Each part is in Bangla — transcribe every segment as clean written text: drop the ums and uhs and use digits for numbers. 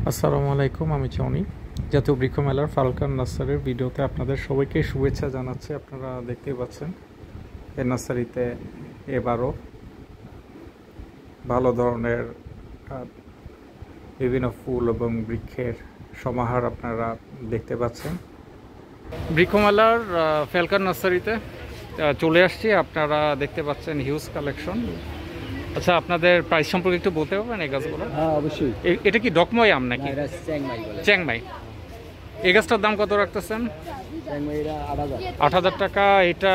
আসসালামু আলাইকুম, আমি জনি। জাতীয় বৃক্ষ মেলার ফালকান নার্সারির ভিডিওতে আপনাদের সবাইকে শুভেচ্ছা জানাচ্ছি। আপনারা দেখতেই পাচ্ছেন এই নার্সারিতে এবারও ভালো ধরনের বিভিন্ন ফুল এবং বৃক্ষের সমাহার আপনারা দেখতে পাচ্ছেন। বৃক্ষমেলার ফ্যালকান নার্সারিতে চলে আসছি। আপনারা দেখতে পাচ্ছেন হিউজ কালেকশন। আচ্ছা, আপনাদের প্রাইস সম্পর্কে একটু বলতে পারবেন এই গাছগুলো? হ্যাঁ, অবশ্যই। এটা কি ডকময় আম নাকি? এটা চ্যাংমাই বলে। চ্যাংমাই। এই গাছটার দাম কত রাখতেছেন? চ্যাংমাইরা 8000। 8000 টাকা। এটা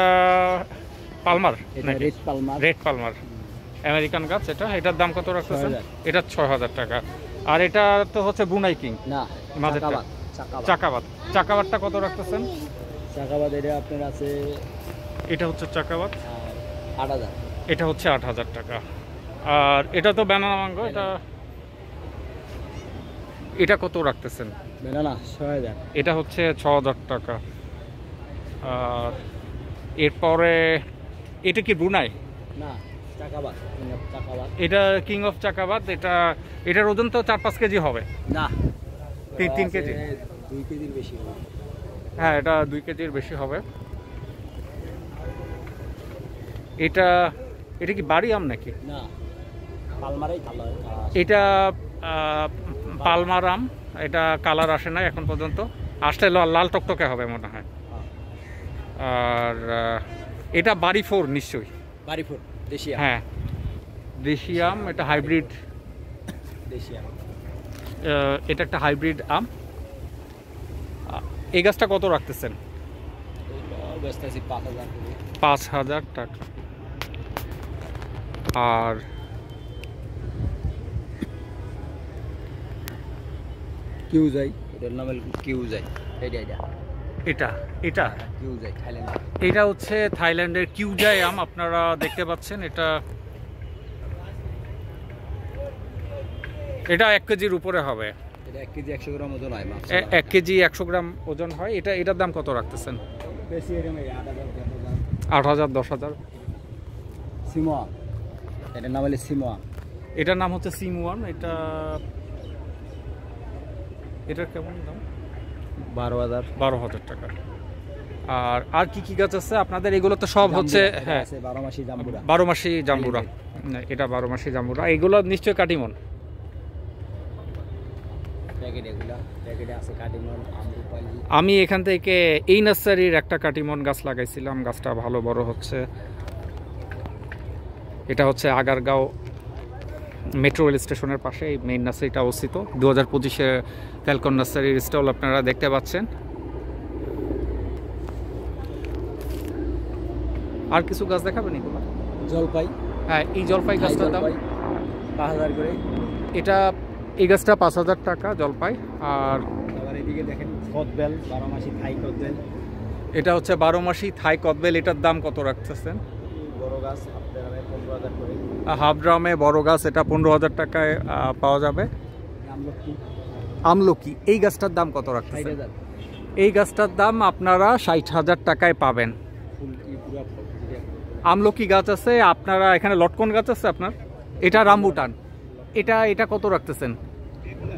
পালমার নাকি? Red Palmer. Red Palmer American গাছ। এটার দাম কত রাখতেছেন? 6000। এটা 6000 টাকা। আর এটা তো হচ্ছে ব্রুনাই কিং। না, মাঝেরটা চাকাবাদ। চাকাবাদটা কত রাখতেছেন? চাকাবাদ এটা আপনার আছে, এটা হচ্ছে চাকাবাদ, 8000। এটা হচ্ছে 8000 টাকা। আর এটা তো ব্যানানা ম্যাঙ্গো। এটা কত রাখতেছেন? বেনানা 6000। এটা হচ্ছে 6000 টাকা। আর এরপরে এটা কি ব্রুনাই? না, চাকাবাদ। চাকাবাদ এটা কিং অফ চাকাবাদ। এটার ওজন তো 4-5 কেজি হবে। না, 3 কেজি। 2 কেজির বেশি হবে। হ্যাঁ, এটা 2 কেজির বেশি হবে। এটা কি বাড়ি আম নাকি? না, পালমারাই ভালো হয়। এটা পালমার আম। এটা কালার আসে না এখন পর্যন্ত। আসলে লাল টকটকে হবে মনে হয়। আর এটা বাড়ি 4 নিশ্চয়ই। বাড়ি 4 দেশি আম। হ্যাঁ, দেশি আম। এটা হাইব্রিড। দেশি আম। এটা একটা হাইব্রিড আম। এই গাছটা কত রাখতেছেন? ব্যস্ত আছি 5000 করে। 5000 টাকা। আর কিউ যাই, এটার নাম কিউ যাই। এটা কিউ যাই থাইল্যান্ড। এটা হচ্ছে থাইল্যান্ডের কিউজাই আম। আপনারা দেখতে পাচ্ছেন এটা 1 কেজির উপরে হবে। এটা 1 কেজি 100 গ্রাম ওজন হয়। 1 কেজি 100 গ্রাম ওজন হয়। এটার দাম কত রাখতেছেন? বেশি এরকম 8000 8000 10000। সিমোয়া, এটার নাম হলো সিমোয়া। এটার নাম হচ্ছে সিমওয়ান। এটার কেমন দাম? 12000। 12000 টাকা। আর কি গাছ আছে আপনাদের? এগুলো তো সব হচ্ছে, হ্যাঁ, 12 মাসি জাম্বুরা। 12 মাসি জাম্বুরা। এটা 12 মাসি জাম্বুরা। এগুলো নিশ্চয়ই কাটিমন। প্যাকেটে আছে কাটিমন, আমরুপালি। আমি এখান থেকে এই নার্সারির একটা কাটিমন গাছ লাগাইছিলাম। গাছটা ভালো বড় হচ্ছে। এটা হচ্ছে আগারগাঁও মেট্রো রেল স্টেশনের পাশে এই মেইন নার্সারিটা অবস্থিত। 2025-এ ফ্যালকন নার্সারির স্টল আপনারা দেখতে পাচ্ছেন। আর কিছু গাছ দেখাবেন এগুলো? জলপাই। হ্যাঁ, এই জলপাই গাছটার দাম 5000 করে। এই গাছটা 5000 টাকা জলপাই। আর আবার এদিকে দেখেন কদবেল, 12 মাসি থাই কদবেল। এটা হচ্ছে 12 মাসি থাই কদবেল। এটার দাম কত রাখতেছেন? বড় গাছ আপনার 15000 করে। হাফ ড্রামে বড় গাছ, এটা 15000 টাকায় পাওয়া যাবে। আমলকি এই গাছটার দাম কত রাখতেছেন? 6000। এই গাছটার দাম আপনারা 60,000 টাকায় পাবেন। আমলকি গাছ আছে আপনারা এখানে। লটকন গাছ আছে আপনার। এটা রামবুটান। এটা কত রাখতেছেন?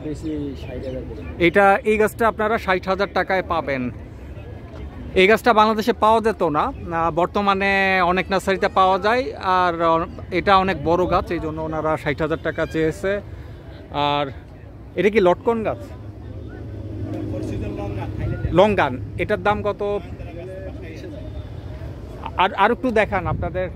বেশি 60000 করে। এই গাছটা আপনারা 60,000 টাকায় পাবেন। এই গাছটা বাংলাদেশে পাওয়া যেত না, বর্তমানে অনেক নার্সারিতে পাওয়া যায়। আর এটা অনেক বড় গাছ, এই জন্য ওনারা 60,000 টাকা চেয়েছে। আর এটা কি লটকন গাছ? লঙ্গান। এটার দাম কত? আর একটু দেখান আপনাদের।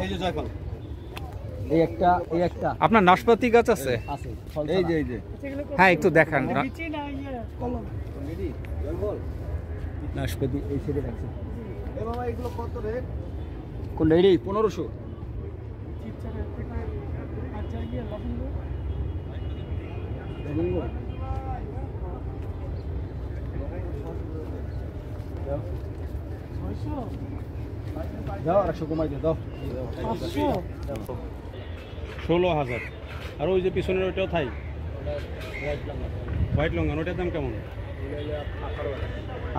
এই যে জয়ফল, এই একটা আপনার নাশপাতি গাছ আছে? আছে। এই যে হ্যাঁ, একটু দেখান না। নাশপাতি এই সাইডে রাখছি। এ বাবা, এগুলো কত রে? কোনটা? এই 1500। দাও 100 কমাই দাও। 16,000। আর ওই যে পিছনের ওইটাও থাই হোয়াইট লঙ্গান, ওটার দাম কেমন?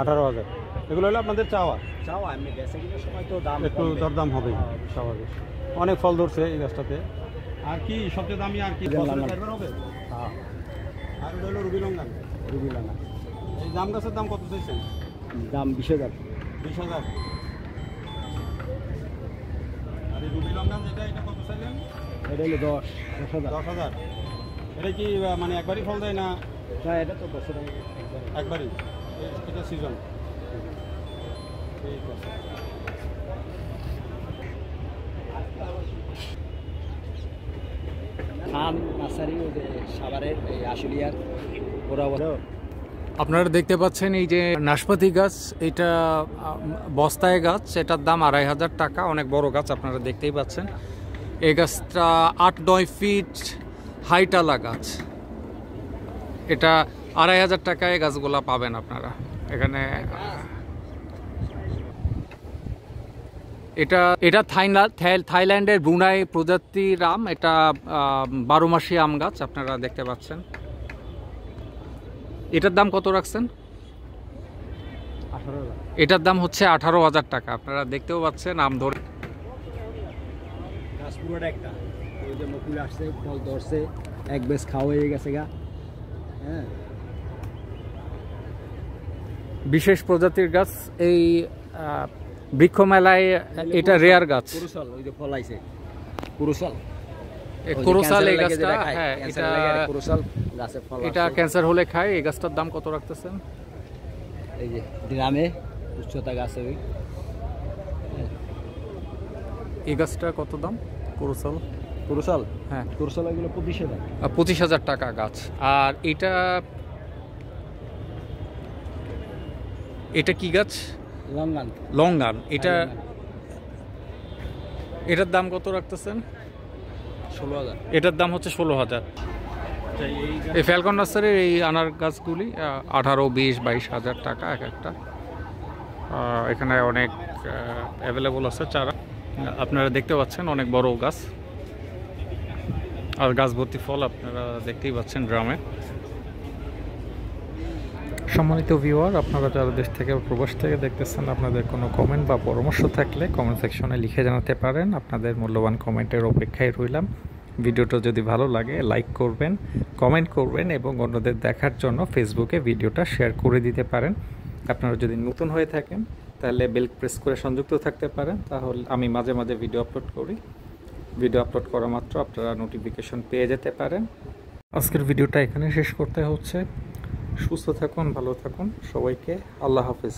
18,000। এগুলো হলো আপনাদের চাওয়া, চাওয়া এমনি বেচা কিনার সময় তো দাম একটু কমবে। দরদাম হবে হ্যাঁ, স্বাভাবিক। অনেক ফল ধরছে এই গাছটাতে। আর কি সবচেয়ে দামি আর কি রুবি বছরে লঙ্ঘন। চারবার হবে? হ্যাঁ, আর এটা হলো রুবি লঙ্ঘন। রুবি লঙ্ঘন। এই জাম গাছের দাম কত চাইছেন? দাম 20,000। 20,000। আর এই রুবি লঙ্ঘন যেটা, এটা কত চাইলেন? এটা হলো 10,000। 10,000। এটা কি মানে একবারই ফল দেয় না না, এটা তো বছরে একবারই? এটা সিজন। ঠিক আছে। খান নার্সারি ওই যে সাভারের এই আশুলিয়ার ওরা বলে আপনারা দেখতে পাচ্ছেন এই যে নাশপাতি গাছ, এটা বস্তায় গাছ, এটার দাম 2,500 টাকা। অনেক বড় গাছ, আপনারা দেখতেই পাচ্ছেন। এই গাছটা 8-9 ফিট হাইটালা গাছ। এটা 2,500 টাকায় গাছগুলা পাবেন আপনারা এখানে। এটা থাইল্যান্ডের ব্রুনাই প্রজাতির আম। এটা 12 মাসি আম গাছ, আপনারা দেখতে পাচ্ছেন। এটার দাম কত রাখছেন? 18,000। এটার দাম হচ্ছে 18,000 টাকা। আপনারা দেখতেও পাচ্ছেন আম ধরে। গাছ পুরোটা একটা, ওই যে মুকুল আসছে, ফল ধরছে, এক বেশ খাওয়া হয়ে গেছে গা। হ্যাঁ, বিশেষ প্রজাতির গাছ। এই বৃক্ষ মেলায় এটা রেয়ার গাছ। কুরুসাল, ওই যে ফল আইছে কুরুসাল। কোরোসাল এই গাছটা, হ্যাঁ এটা কুরুসাল গাছের ফল। এটা ক্যান্সার হলে খায়। এই গাছটার দাম কত রাখতেছেন? এই যে গ্রামে উচ্চতা গাছে ওই এই গাছটা কত দাম? কোরোসাল, কুরুসাল। হ্যাঁ কুরুসাল এগুলো 25,000। 25,000 টাকা গাছ। আর এটা কি গাছ? লঙ্গান। লঙ্গান। এটার দাম কত রাখতেছেন? 16,000। এটার দাম হচ্ছে 16,000। এই ফ্যালকন নার্সারির এই আনার গাছগুলি 18, 20, 22,000 টাকা এক একটা। এখানে অনেক অ্যাভেলেবল আছে চারা। আপনারা দেখতে পাচ্ছেন অনেক বড় গাছ, আর গাছ ভর্তি ফল আপনারা দেখতেই পাচ্ছেন গ্রামে। সম্মানিত ভিউয়ার, আপনারা যারা দেশ থেকে প্রবাস থেকে দেখতেছেন, আপনাদের কোনো কমেন্ট বা পরামর্শ থাকলে কমেন্ট সেকশনে লিখে জানাতে পারেন। আপনাদের মূল্যবান কমেন্টের অপেক্ষায় রইলাম। ভিডিওটা যদি ভালো লাগে লাইক করবেন, কমেন্ট করবেন এবং অন্যদের দেখার জন্য ফেসবুকে ভিডিওটা শেয়ার করে দিতে পারেন। আপনারা যদি নতুন হয়ে থাকেন তাহলে বেল প্রেস করে সংযুক্ত থাকতে পারেন, তাহলে আমি মাঝে মাঝে ভিডিও আপলোড করি। ভিডিও আপলোড করা মাত্র আপনারা নোটিফিকেশন পেয়ে যেতে পারেন। আজকের ভিডিওটা এখানে শেষ করতে হচ্ছে। সুস্থ থাকুন, ভালো থাকুন, সবাইকে আল্লাহ হাফেজ।